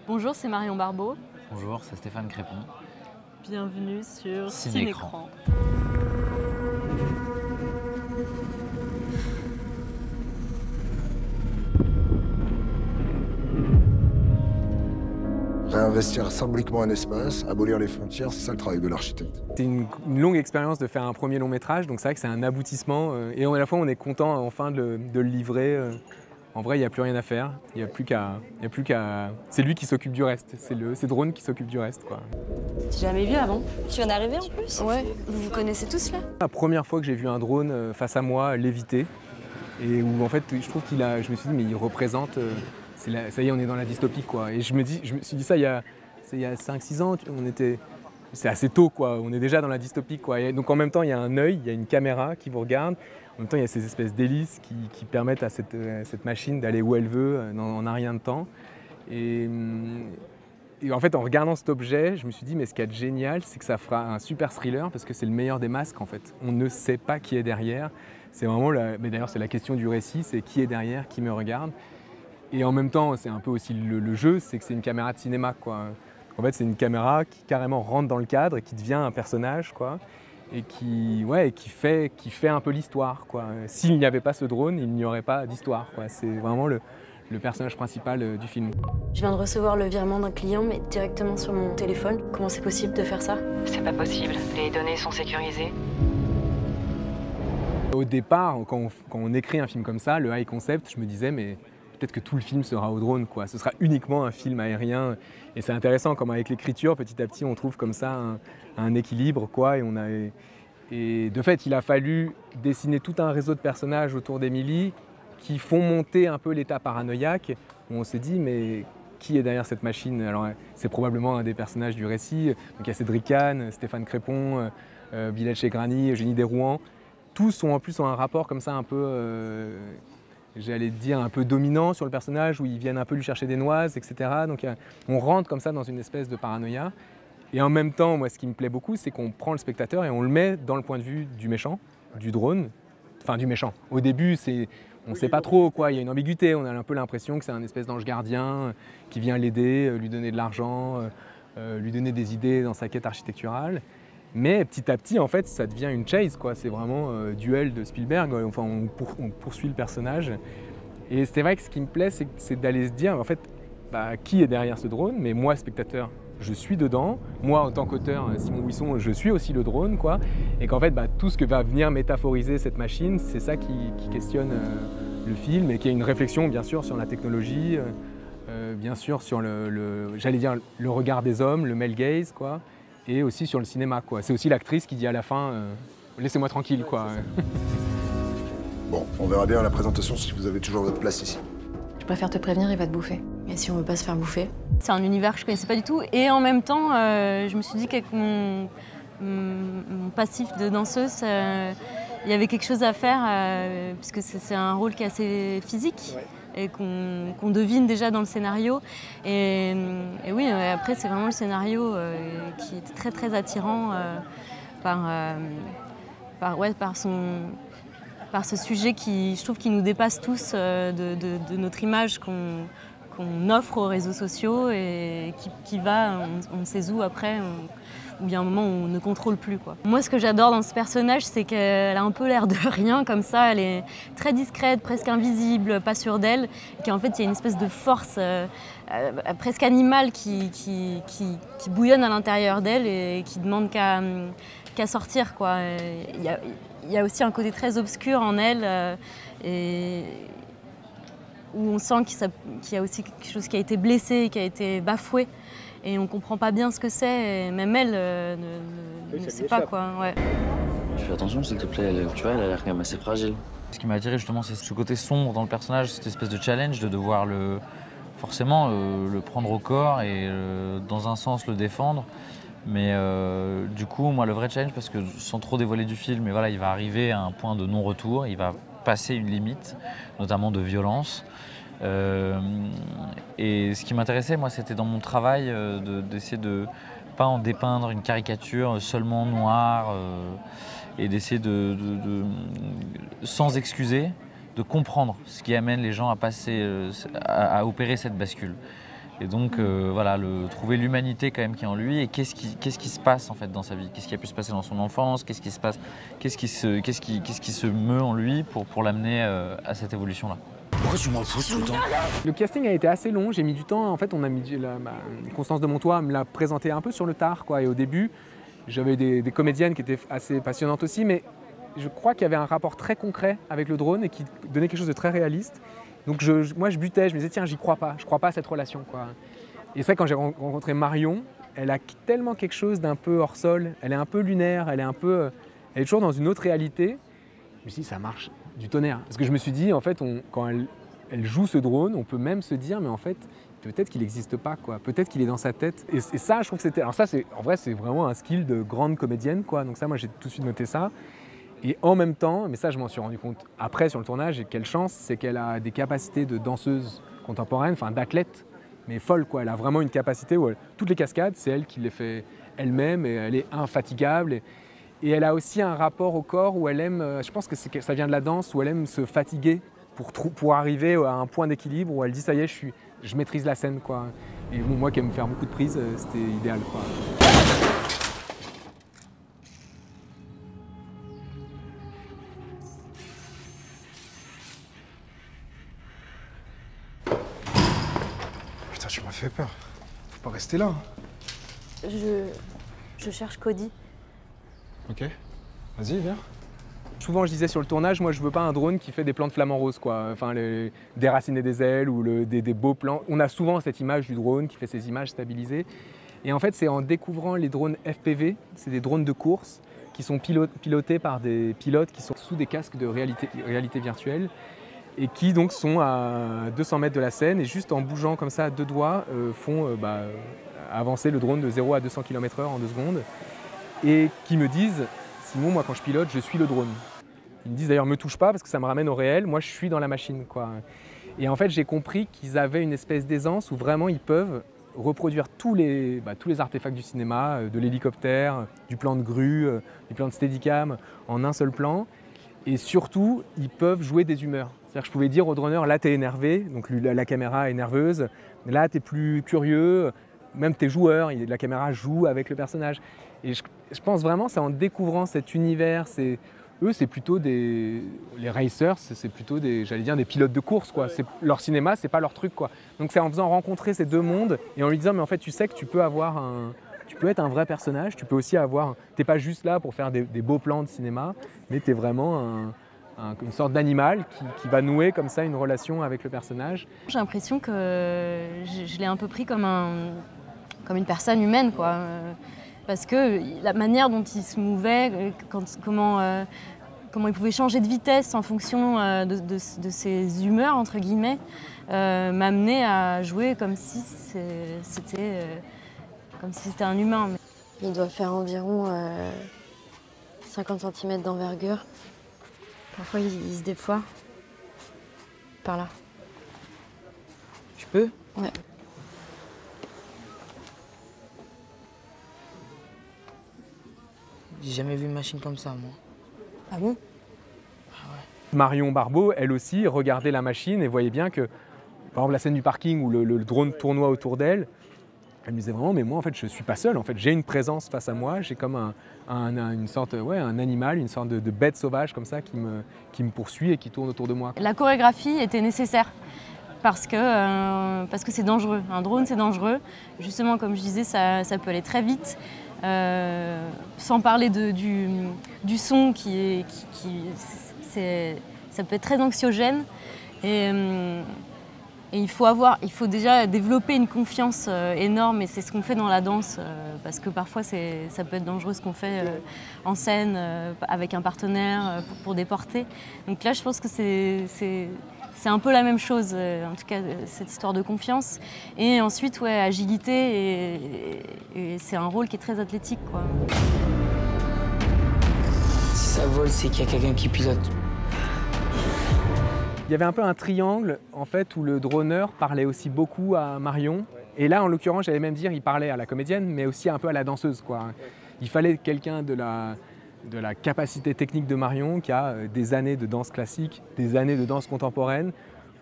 Bonjour, c'est Marion Barbeau. Bonjour, c'est Stéphane Crépon. Bienvenue sur Cinécran. Cinécran. Réinvestir symboliquement un espace, abolir les frontières, c'est ça le travail de l'architecte. C'est une longue expérience de faire un premier long métrage, donc c'est vrai que c'est un aboutissement. Et à la fois, on est content enfin de le livrer. En vrai, il n'y a plus rien à faire. Il n'y a plus qu'à. C'est lui qui s'occupe du reste. C'est Drone qui s'occupe du reste, quoi. T'as jamais vu avant? Tu viens d'arriver en plus? Ouais. Vous vous connaissez tous là? La première fois que j'ai vu un drone face à moi léviter, et où en fait, je trouve je me suis dit, mais il représente. Ça y est, on est dans la dystopie, quoi. Et je me suis dit ça il y a 5-6 ans. C'est assez tôt, quoi. On est déjà dans la dystopie, quoi. Et donc en même temps, il y a un œil, il y a une caméra qui vous regarde. En même temps, il y a ces espèces d'hélices qui permettent à cette machine d'aller où elle veut en un rien de temps. Et en fait, en regardant cet objet, je me suis dit, mais ce qui est génial, c'est que ça fera un super thriller parce que c'est le meilleur des masques, en fait. On ne sait pas qui est derrière. C'est vraiment, mais d'ailleurs, c'est la question du récit, c'est qui est derrière, qui me regarde. Et en même temps, c'est un peu aussi le jeu, c'est que c'est une caméra de cinéma, quoi. En fait, c'est une caméra qui carrément rentre dans le cadre et qui devient un personnage, quoi. Et qui fait un peu l'histoire, quoi. S'il n'y avait pas ce drone, il n'y aurait pas d'histoire, quoi. C'est vraiment le personnage principal du film. Je viens de recevoir le virement d'un client, mais directement sur mon téléphone. Comment c'est possible de faire ça? C'est pas possible, les données sont sécurisées. Au départ, quand on écrit un film comme ça, le high concept, je me disais, mais peut-être que tout le film sera au drone, quoi. Ce sera uniquement un film aérien. Et c'est intéressant, comme avec l'écriture, petit à petit, on trouve comme ça un équilibre, quoi. Et de fait, il a fallu dessiner tout un réseau de personnages autour d'Emily qui font monter un peu l'état paranoïaque. Où on s'est dit, mais qui est derrière cette machine? Alors, c'est probablement un des personnages du récit. Donc, il y a Cédric Kahn, Stéphane Crépon, Bilal Chegrani, Eugénie Derouan. Tous ont un rapport comme ça un peu, j'allais dire, un peu dominant sur le personnage, où ils viennent un peu lui chercher des noises, etc. Donc on rentre comme ça dans une espèce de paranoïa. Et en même temps, moi, ce qui me plaît beaucoup, c'est qu'on prend le spectateur et on le met dans le point de vue du méchant, du drone, enfin du méchant. Au début, on ne sait pas trop, quoi. Il y a une ambiguïté, on a un peu l'impression que c'est un espèce d'ange gardien qui vient l'aider, lui donner de l'argent, lui donner des idées dans sa quête architecturale. Mais petit à petit, en fait, ça devient une chase, quoi. C'est vraiment duel de Spielberg. Enfin, on poursuit le personnage. Et c'est vrai que ce qui me plaît, c'est d'aller se dire, en fait, qui est derrière ce drone? Mais moi, spectateur, je suis dedans. Moi, en tant qu'auteur, Simon Buisson, je suis aussi le drone, quoi. Et qu'en fait, tout ce que va venir métaphoriser cette machine, c'est ça qui questionne le film et qui a une réflexion, bien sûr, sur la technologie, bien sûr, sur j'allais dire, le regard des hommes, le male gaze, quoi. Et aussi sur le cinéma, quoi. C'est aussi l'actrice qui dit à la fin laissez-moi tranquille, quoi. Bon, on verra bien à la présentation si vous avez toujours votre place ici. Je préfère te prévenir, il va te bouffer. Et si on veut pas se faire bouffer? C'est un univers que je connaissais pas du tout. Et en même temps, je me suis dit qu'avec mon passif de danseuse, il y avait quelque chose à faire, puisque c'est un rôle qui est assez physique. Et qu'on devine déjà dans le scénario. Et oui, après, c'est vraiment le scénario qui est très, très attirant par ce sujet qui, je trouve, qui nous dépasse tous de notre image qu'on offre aux réseaux sociaux et qui va, on ne sait où après, où il y a un moment où on ne contrôle plus, quoi. Moi, ce que j'adore dans ce personnage, c'est qu'elle a un peu l'air de rien, comme ça. Elle est très discrète, presque invisible, pas sûre d'elle. Et qu'en fait, il y a une espèce de force presque animale qui bouillonne à l'intérieur d'elle et qui demande qu'à sortir, quoi. Il y a aussi un côté très obscur en elle, et où on sent qu'il y a aussi quelque chose qui a été blessé, qui a été bafoué. Et on ne comprend pas bien ce que c'est, et même elle ne sait pas, quoi. Ouais. Fais attention, s'il te plaît, tu vois, elle a l'air quand même assez fragile. Ce qui m'a attiré justement, c'est ce côté sombre dans le personnage, cette espèce de challenge de devoir forcément le prendre au corps et dans un sens le défendre. Mais du coup, moi, le vrai challenge, parce que sans trop dévoiler du film, mais voilà, il va arriver à un point de non-retour, il va passer une limite, notamment de violence. Et ce qui m'intéressait, moi, c'était dans mon travail d'essayer de pas en dépeindre une caricature seulement noire et d'essayer sans excuser, de comprendre ce qui amène les gens à opérer cette bascule. Et donc voilà, trouver l'humanité quand même qui est en lui et qu'est-ce qui se passe en fait dans sa vie, qu'est-ce qui a pu se passer dans son enfance, qu'est-ce qui se meut en lui pour l'amener à cette évolution-là. Pourquoi tu m'en fous tout le temps? Le casting a été assez long, j'ai mis du temps. En fait, Constance de Montois me l'a présenté un peu sur le tard, quoi. Et au début, j'avais des comédiennes qui étaient assez passionnantes aussi, mais je crois qu'il y avait un rapport très concret avec le drone et qui donnait quelque chose de très réaliste. Donc moi, je butais, je me disais, tiens, je crois pas à cette relation, quoi. Et c'est vrai, quand j'ai rencontré Marion, elle a tellement quelque chose d'un peu hors sol, elle est un peu lunaire, elle est toujours dans une autre réalité. Je me suis dit, ça marche du tonnerre. Parce que je me suis dit, en fait, quand elle joue ce drone, on peut même se dire, mais en fait, peut-être qu'il n'existe pas, quoi. Peut-être qu'il est dans sa tête. Et ça, je trouve que c'était... Alors ça, en vrai, c'est vraiment un skill de grande comédienne, quoi. Donc ça, moi, j'ai tout de suite noté ça. Et en même temps, mais ça, je m'en suis rendu compte après sur le tournage, et quelle chance, c'est qu'elle a des capacités de danseuse contemporaine, enfin d'athlète, mais folle, quoi. Elle a vraiment une capacité où toutes les cascades, c'est elle qui les fait elle-même, et elle est infatigable. Et elle a aussi un rapport au corps où elle aime, je pense que ça vient de la danse, où elle aime se fatiguer pour arriver à un point d'équilibre où elle dit ça y est, je maîtrise la scène, quoi. Et bon, moi qui aime faire beaucoup de prises, c'était idéal, quoi. Putain, tu m'as fait peur. Faut pas rester là. Je cherche Cody. Ok. Vas-y, viens. Souvent, je disais sur le tournage, moi, je veux pas un drone qui fait des plans de flamants roses, quoi. Enfin, déraciner des ailes ou des beaux plans. On a souvent cette image du drone qui fait ces images stabilisées. Et en fait, c'est en découvrant les drones FPV, c'est des drones de course qui sont pilotés par des pilotes qui sont sous des casques de réalité virtuelle et qui donc sont à 200 mètres de la scène et juste en bougeant comme ça à deux doigts font avancer le drone de 0 à 200 km/h en 2 secondes et qui me disent « Simon, moi quand je pilote, je suis le drone ». Ils me disent d'ailleurs « Me touche pas parce que ça me ramène au réel, moi je suis dans la machine, quoi ». Et en fait, j'ai compris qu'ils avaient une espèce d'aisance où vraiment ils peuvent reproduire tous les artefacts du cinéma, de l'hélicoptère, du plan de grue, du plan de steadicam en un seul plan. Et surtout, ils peuvent jouer des humeurs. C'est-à-dire que je pouvais dire au droneur, là, tu es énervé, donc la caméra est nerveuse. Là, tu es plus curieux, même tu es joueur, la caméra joue avec le personnage. Et je pense vraiment, c'est en découvrant cet univers, eux, c'est plutôt les racers, c'est plutôt des pilotes de course, quoi. Leur cinéma, c'est pas leur truc, quoi. Donc c'est en faisant rencontrer ces deux mondes et en lui disant, mais en fait, tu sais que tu peux être un vrai personnage, tu peux aussi t'es pas juste là pour faire des beaux plans de cinéma, mais tu es vraiment une sorte d'animal qui va nouer comme ça une relation avec le personnage. J'ai l'impression que je l'ai un peu pris comme une personne humaine, quoi. Parce que la manière dont il se mouvait, comment il pouvait changer de vitesse en fonction de ses humeurs, entre guillemets, m'amenait à jouer comme si c'était un humain. Il doit faire environ 50 cm d'envergure. Parfois, il se déploie. Par là. Je peux? Ouais. J'ai jamais vu une machine comme ça, moi. Ah bon? Marion Barbeau, elle aussi, regardait la machine et voyait bien que, par exemple, la scène du parking où le drone tournoie autour d'elle, elle me disait vraiment, mais moi, en fait, je ne suis pas seul. En fait, j'ai une présence face à moi, j'ai comme un animal, une sorte de bête sauvage comme ça qui me poursuit et qui tourne autour de moi. La chorégraphie était nécessaire parce que c'est dangereux. Un drone, c'est dangereux. Justement, comme je disais, ça peut aller très vite. Sans parler du son ça peut être très anxiogène et il faut déjà développer une confiance énorme et c'est ce qu'on fait dans la danse parce que parfois ça peut être dangereux ce qu'on fait en scène avec un partenaire pour des portées. Donc là je pense que c'est un peu la même chose, en tout cas cette histoire de confiance. Et ensuite, ouais, agilité, et c'est un rôle qui est très athlétique, quoi. Si ça vole, c'est qu'il y a quelqu'un qui pilote. Il y avait un peu un triangle, en fait, où le droneur parlait aussi beaucoup à Marion. Et là, en l'occurrence, j'allais même dire, il parlait à la comédienne, mais aussi un peu à la danseuse, quoi. Il fallait quelqu'un de la capacité technique de Marion, qui a des années de danse classique, des années de danse contemporaine,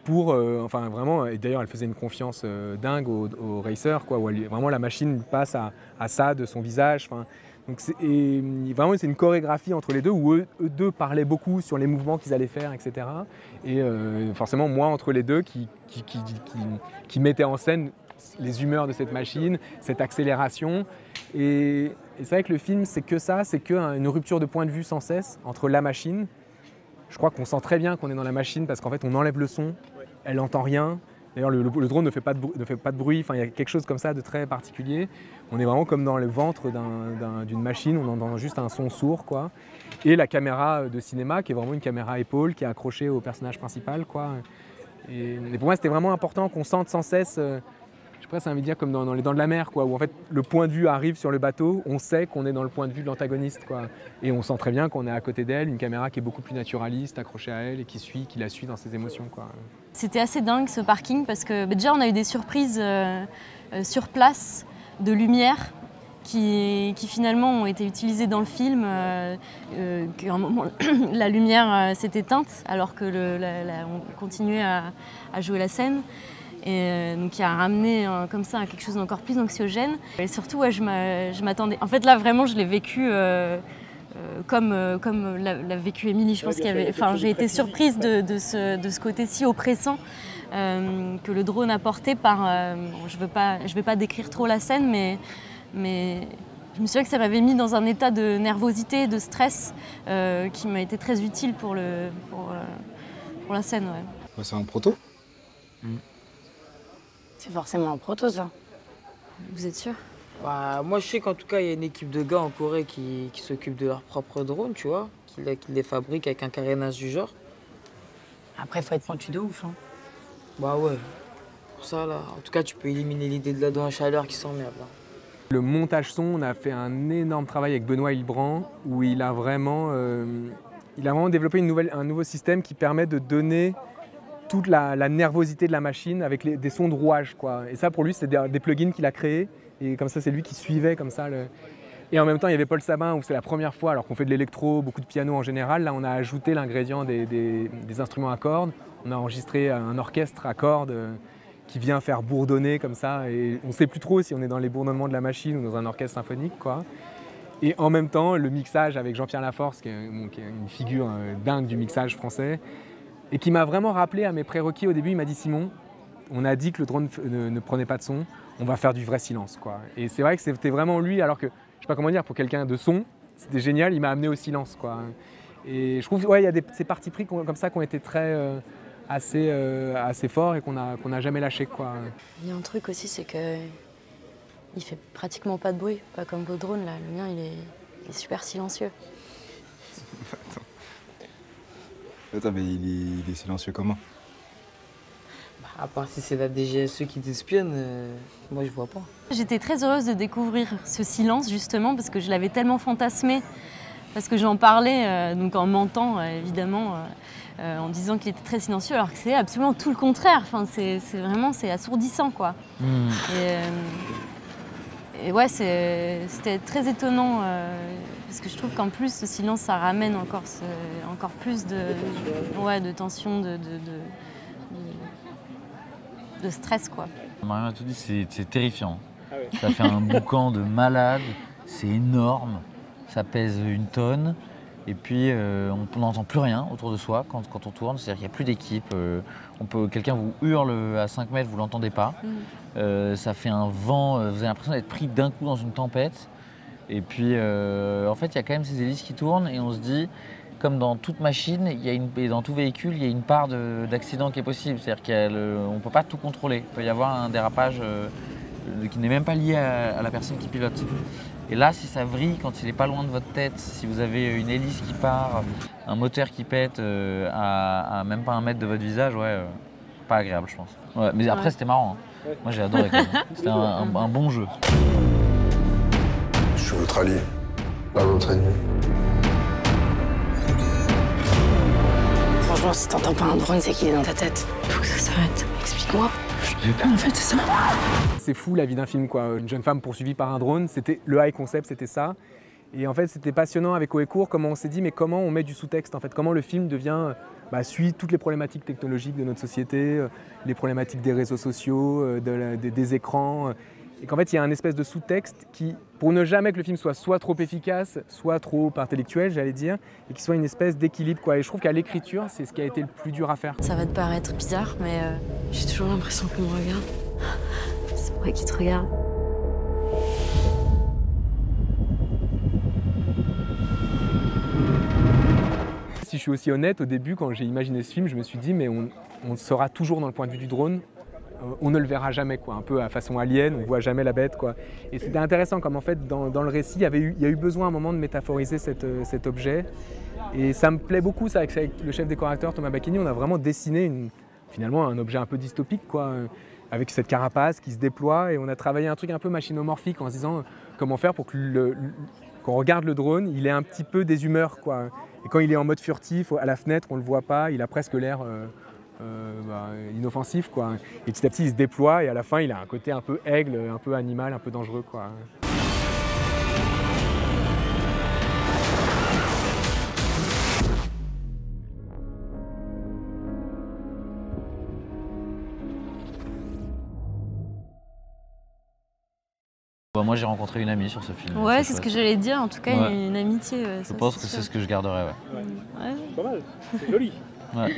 pour, enfin vraiment, et d'ailleurs elle faisait une confiance dingue au racer, quoi, où vraiment la machine passe à ça de son visage. Donc vraiment c'est une chorégraphie entre les deux où eux deux parlaient beaucoup sur les mouvements qu'ils allaient faire, etc. Et forcément moi entre les deux qui mettais en scène les humeurs de cette machine, cette accélération. Et c'est vrai que le film c'est que ça, c'est qu'une rupture de point de vue sans cesse entre la machine. Je crois qu'on sent très bien qu'on est dans la machine parce qu'en fait on enlève le son, elle n'entend rien. D'ailleurs le drone ne fait pas de bruit, enfin, il y a quelque chose comme ça de très particulier. On est vraiment comme dans le ventre d'une machine, on entend juste un son sourd, quoi. Et la caméra de cinéma qui est vraiment une caméra épaule qui est accrochée au personnage principal, quoi. Et pour moi c'était vraiment important qu'on sente sans cesse, je pourrais envie de dire comme dans Les Dents de la Mer, quoi, où en fait le point de vue arrive sur le bateau, on sait qu'on est dans le point de vue de l'antagoniste, quoi. Et on sent très bien qu'on est à côté d'elle, une caméra qui est beaucoup plus naturaliste, accrochée à elle et qui la suit dans ses émotions, quoi. C'était assez dingue ce parking parce que déjà on a eu des surprises sur place de lumière qui finalement ont été utilisées dans le film, qu'à un moment la lumière s'est éteinte alors que on continuait à jouer la scène. Et donc qui a ramené comme ça à quelque chose d'encore plus anxiogène. Et surtout, ouais, je m'attendais. En fait, là, vraiment, je l'ai vécu comme l'a vécu Émilie. Je pense j'ai été surprise de ce côté si oppressant que le drone apportait par. Je vais pas décrire trop la scène, mais je me souviens que ça m'avait mis dans un état de nervosité, de stress, qui m'a été très utile pour la scène. Ouais. C'est un proto. C'est forcément un proto, ça. Vous êtes sûr? Bah, moi, je sais qu'en tout cas, il y a une équipe de gars en Corée qui s'occupe de leur propre drone, tu vois, qui les fabrique avec un carénage du genre. Après, il faut être pointu de ouf, hein. Bah ouais. Pour ça, là, en tout cas, tu peux éliminer l'idée de la dent à chaleur qui s'emmerde, là. Le montage son, on a fait un énorme travail avec Benoît Hilbrand, où il a vraiment développé un nouveau système qui permet de donner toute la nervosité de la machine avec des sons de rouage, quoi. Et ça, pour lui, c'est des plugins qu'il a créés. Et comme ça, c'est lui qui suivait comme ça. Et en même temps, il y avait Paul Sabin, où c'est la première fois, alors qu'on fait de l'électro, beaucoup de piano en général. Là, on a ajouté l'ingrédient des instruments à cordes. On a enregistré un orchestre à cordes qui vient faire bourdonner comme ça. Et on ne sait plus trop si on est dans les bourdonnements de la machine ou dans un orchestre symphonique, quoi. Et en même temps, le mixage avec Jean-Pierre Laforce, qui est une figure dingue du mixage français, et qui m'a vraiment rappelé à mes prérequis. Au début, il m'a dit « Simon, on a dit que le drone ne prenait pas de son, on va faire du vrai silence, quoi. » Et c'est vrai que c'était vraiment lui, alors que, je sais pas comment dire, pour quelqu'un de son, c'était génial, il m'a amené au silence, quoi. Et je trouve qu'il y a ces partis pris comme ça qui ont été très assez forts et qu'on n'a jamais lâché, quoi. Il y a un truc aussi, c'est que il fait pratiquement pas de bruit, pas comme vos drones là. Le mien, il est super silencieux. Attends, mais il est silencieux comment? Bah, à part si c'est la DGSE qui t'espionne, moi je vois pas. J'étais très heureuse de découvrir ce silence justement parce que je l'avais tellement fantasmé, parce que j'en parlais donc en mentant évidemment, en disant qu'il était très silencieux, alors que c'est absolument tout le contraire. Enfin, c'est assourdissant, quoi. Et ouais, c'était très étonnant parce que je trouve qu'en plus ce silence ça ramène encore plus de tension, de stress, quoi. Marion a tout dit, c'est terrifiant. Ah ouais. Ça fait un boucan de malade, c'est énorme, ça pèse 1 tonne. Et puis on n'entend plus rien autour de soi quand on tourne, c'est-à-dire qu'il n'y a plus d'équipe. Quelqu'un vous hurle à 5 mètres, vous ne l'entendez pas. Ça fait un vent, vous avez l'impression d'être pris d'un coup dans une tempête. Et puis en fait, il y a quand même ces hélices qui tournent et on se dit, comme dans toute machine et dans tout véhicule, il y a une part d'accident qui est possible. C'est-à-dire qu'on ne peut pas tout contrôler. Il peut y avoir un dérapage qui n'est même pas lié à la personne qui pilote. Et là, si ça vrille quand il n'est pas loin de votre tête, si vous avez une hélice qui part, un moteur qui pète à même pas 1 mètre de votre visage, ouais, pas agréable, je pense. Ouais, mais après, c'était marrant. Hein. Ouais. Moi, j'ai adoré quand même. C'était un bon jeu. Je suis votre allié, pas votre ennemi. Franchement, si t'entends pas un drone, c'est qu'il est dans ta tête. Faut que ça s'arrête. Explique-moi. Je veux pas, en fait, c'est ça. C'est fou la vie d'un film, quoi. Une jeune femme poursuivie par un drone, c'était le high concept, c'était ça. Et en fait, c'était passionnant avec Hauecourt, comment on s'est dit, mais comment on met du sous-texte en fait, comment le film devient, suit toutes les problématiques technologiques de notre société, les problématiques des réseaux sociaux, des écrans. Et qu'en fait, il y a un espèce de sous-texte qui, pour ne jamais que le film soit trop efficace, soit trop intellectuel, j'allais dire, et qui soit une espèce d'équilibre, quoi. Et je trouve qu'à l'écriture, c'est ce qui a été le plus dur à faire. Ça va te paraître bizarre, mais j'ai toujours l'impression qu'on me regarde. C'est moi qui te regarde. Si je suis aussi honnête, au début, quand j'ai imaginé ce film, je me suis dit, mais on sera toujours dans le point de vue du drone. On ne le verra jamais, quoi. Un peu à façon alien, on ne voit jamais la bête, quoi. Et c'était intéressant, comme en fait, dans le récit, il y a eu besoin à un moment de métaphoriser cet objet. Et ça me plaît beaucoup, ça, avec le chef décorateur Thomas Bacchini, on a vraiment dessiné finalement un objet un peu dystopique, quoi, avec cette carapace qui se déploie. Et on a travaillé un truc un peu machinomorphique en se disant comment faire pour que quand on regarde le drone, il ait un petit peu des humeurs, quoi. Et quand il est en mode furtif, à la fenêtre, on ne le voit pas, il a presque l'air inoffensif, quoi. Et petit à petit, il se déploie et à la fin, il a un côté un peu aigle, un peu animal, un peu dangereux, quoi. Moi, j'ai rencontré une amie sur ce film. Ouais, c'est ce que j'allais dire. En tout cas, il y a une amitié. Je pense que c'est ce que je garderai. Ouais. Ouais. Pas mal, c'est joli. Ouais.